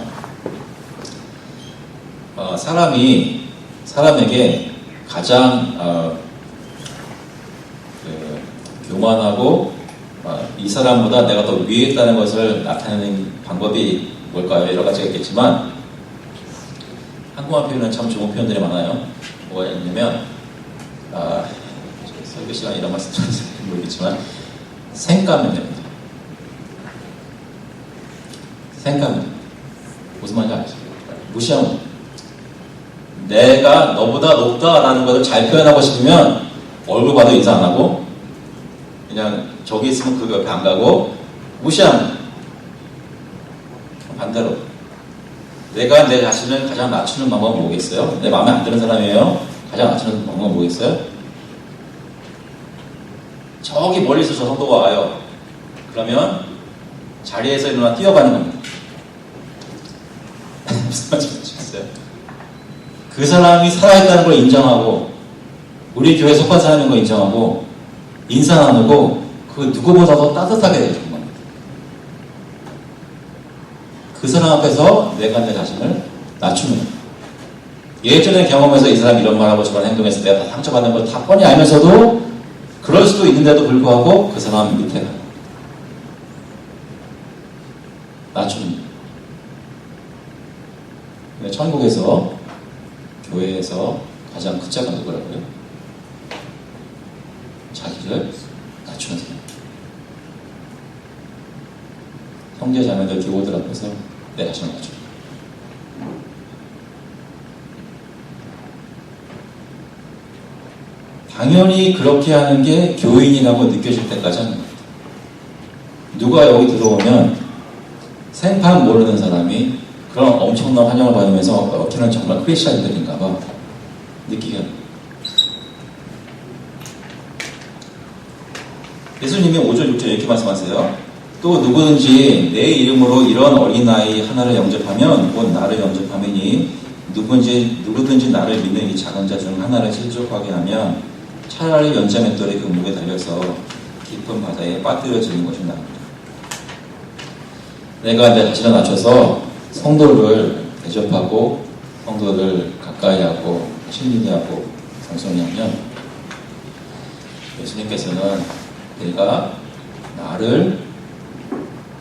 사람에게 가장 교만하고 이 사람보다 내가 더 위에 있다는 것을 나타내는 방법이 뭘까요? 여러 가지가 있겠지만 한국말 표현은 참 좋은 표현들이 많아요. 뭐가 있냐면 설교 시간에 이런 말씀 드렸는지 모르겠지만 생가면 됩니다. 생가면 무슨 말인지 아시죠? 무시하면 내가 너보다 높다라는 것을 잘 표현하고 싶으면 얼굴 봐도 인사 안 하고 그냥 저기 있으면 그 옆에 안 가고 무시하면 반대로 내가 내 자신을 가장 낮추는 방법은 뭐겠어요? 내 마음에 안 드는 사람이에요? 가장 낮추는 방법은 뭐겠어요? 저기 멀리서 저 성도가 와요. 그러면 자리에서 일어나 뛰어가는 겁니다. 무슨 말인지 아시겠어요? 그 사람이 살아있다는 걸 인정하고 우리 교회에 속한 사람인 걸 인정하고 인사 나누고 그 누구보다도 따뜻하게 해주는 겁니다. 그 사람 앞에서 내가 내 자신을 낮추는 겁니다. 예전에 경험해서 이 사람이 이런 말하고 저런 행동해서 내가 다 상처받는 걸 다 뻔히 알면서도 그럴 수도 있는데도 불구하고 그 사람 밑에 가 낮추는 겁니다. 근데 천국에서 교회에서 가장 큰 자가 누구라고요? 자기를 낮추는 사람. 형제 자매들 교우들 앞에서 내 자신을 낮추는 거예요. 당연히 그렇게 하는 게 교인이라고 느껴질 때까지 하는 겁니다. 누가 여기 들어오면 생판 모르는 사람이 그런 엄청난 환영을 받으면서 걔는 정말 크리스찬들인가 봐 느끼게 합니다. 예수님이 5절 6절 이렇게 말씀하세요. 또 누구든지 내 이름으로 이런 어린아이 하나를 영접하면 곧 나를 영접하매니 누구든지 나를 믿는 이 작은 자 중 하나를 실족하게 하면 차라리 연자맷돌이 그 목에 달려서 깊은 바다에 빠뜨려지는 것이 나옵니다. 내가 내 자신을 낮춰서 성도를 대접하고 성도를 가까이하고 친밀히 하고 겸손히 하면 예수님께서는 내가 나를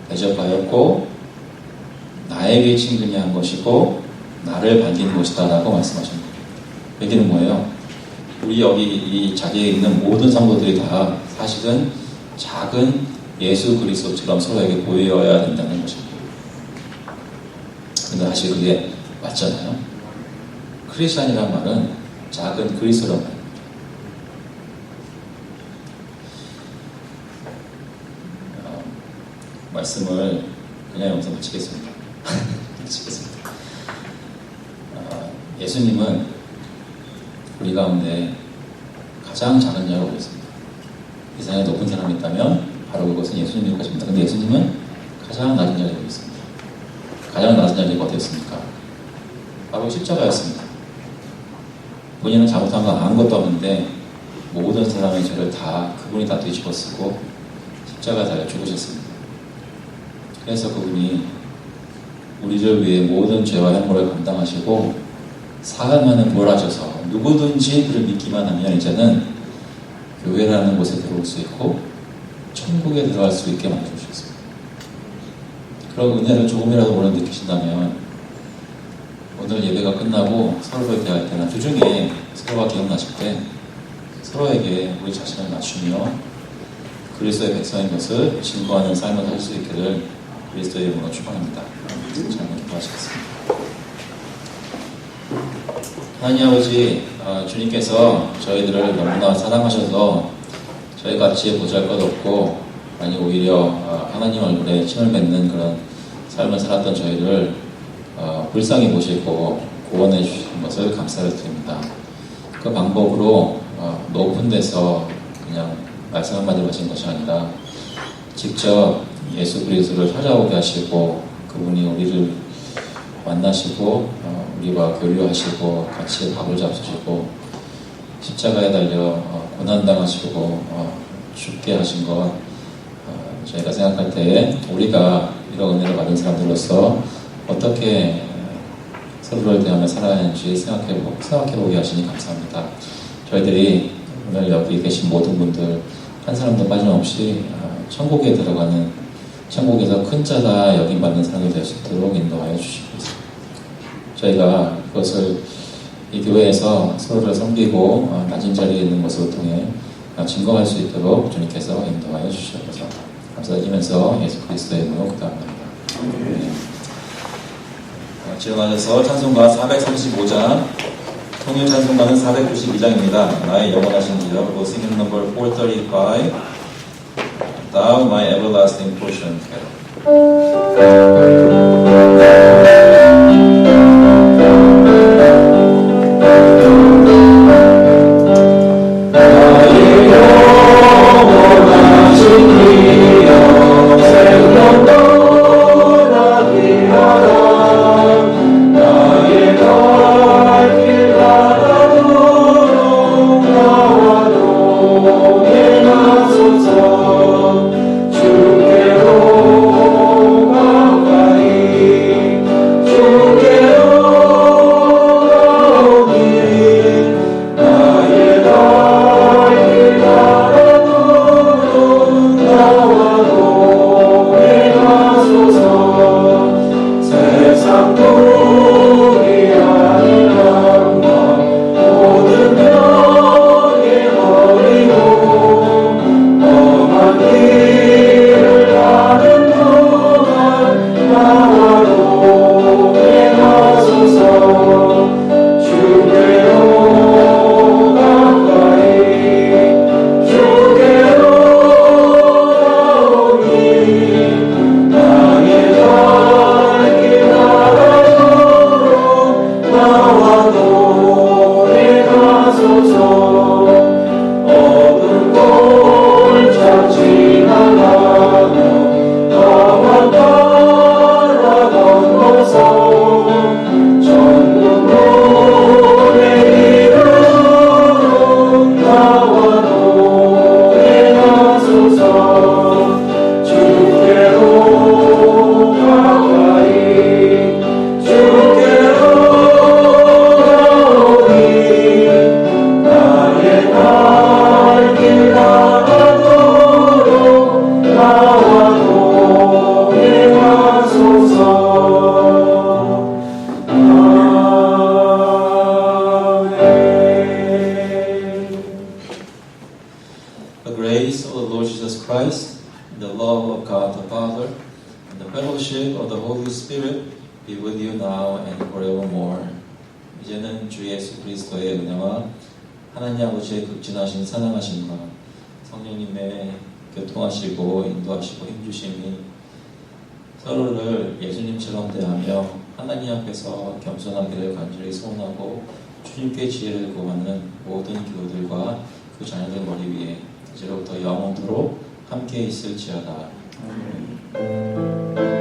대접하였고 나에게 친근히 한 것이고 나를 반기는 것이다 라고 말씀하십니다. 얘기는 뭐예요? 우리 여기 이 자리에 있는 모든 성도들이 다 사실은 작은 예수 그리스도처럼 서로에게 보여야 된다는 것입니다. 근데 사실 그게 맞잖아요. 크리스찬이란 말은 작은 그리스도란 말입니다. 말씀을 그냥 여기서 마치겠습니다. 예수님은 우리 가운데 가장 작은 자로 보였습니다. 이 세상에 높은 사람이 있다면 바로 그것은 예수님일 것입니다. 근데 예수님은 가장 낮은 자리에 보였습니다. 가장 낮은 자리가 어디였습니까? 바로 십자가였습니다. 본인은 잘못한 거 아무것도 없는데 모든 사람의 죄를 다 그분이 다 뒤집어 쓰고 십자가에 달려 죽으셨습니다. 그래서 그분이 우리를 위해 모든 죄와 형벌을 감당하시고 사흘만에 부활하셔서 누구든지 그를 믿기만 하면 이제는 교회라는 곳에 들어올 수 있고 천국에 들어갈 수 있게 만들어주셨습니다. 그런 은혜를 조금이라도 오늘 느끼신다면 오늘 예배가 끝나고 서로를 대할 때나 주중에 서로가 기억나실 때 서로에게 우리 자신을 낮추며 그리스도의 백성인 것을 증거하는 삶을 살 수 있기를 그리스도의 이름으로 축원합니다. 잘 기도하시겠습니다. 하나님 아버지, 주님께서 저희들을 너무나 사랑하셔서 저희같이 보잘것없고 아니 오히려 하나님 얼굴에 침을 뱉는 그런 삶을 살았던 저희를 불쌍히 보시고 구원해 주신 것을 감사를 드립니다. 그 방법으로 높은 데서 그냥 말씀 한마디로 하신 것이 아니라 직접 예수 그리스도를 찾아오게 하시고 그분이 우리를 만나시고 우리와 교류하시고 같이 밥을 잡수시고 십자가에 달려 고난당하시고 죽게 하신 것 저희가 생각할 때 우리가 이런 은혜를 받은 사람들로서 어떻게 서로를 대하며 살아야 하는지 생각해보게 하시니 감사합니다. 저희들이 오늘 여기 계신 모든 분들 한 사람도 빠짐없이 천국에 들어가는 천국에서 큰 자다 여김받는 사람이 될 수 있도록 인도하여 주시고 저희가 그것을 이 교회에서 서로를 섬기고 낮은 자리에 있는 것을 통해 증거할 수 있도록 주님께서 인도하여 주시옵소서. 감사드리면서 예수 그리스도의 이름으로 기도합니다. 지원하셔서 찬송가 435장, 통일 찬송가는 492장입니다. 나의 영원하신 기업, we'll sing in number 435, Thou my everlasting portion. 이제는 주 예수 그리스도의 은혜와 하나님 아버지의 극진하신 사랑하심과 성령님의 교통하시고 인도하시고 힘주심이 서로를 예수님처럼 대하며 하나님 앞에서 겸손하기를 간절히 소원하고 주님께 지혜를 구하는 모든 기도들과 그 자녀들 머리 위에 이제로부터 영원토록 함께 있을지어다. 아멘.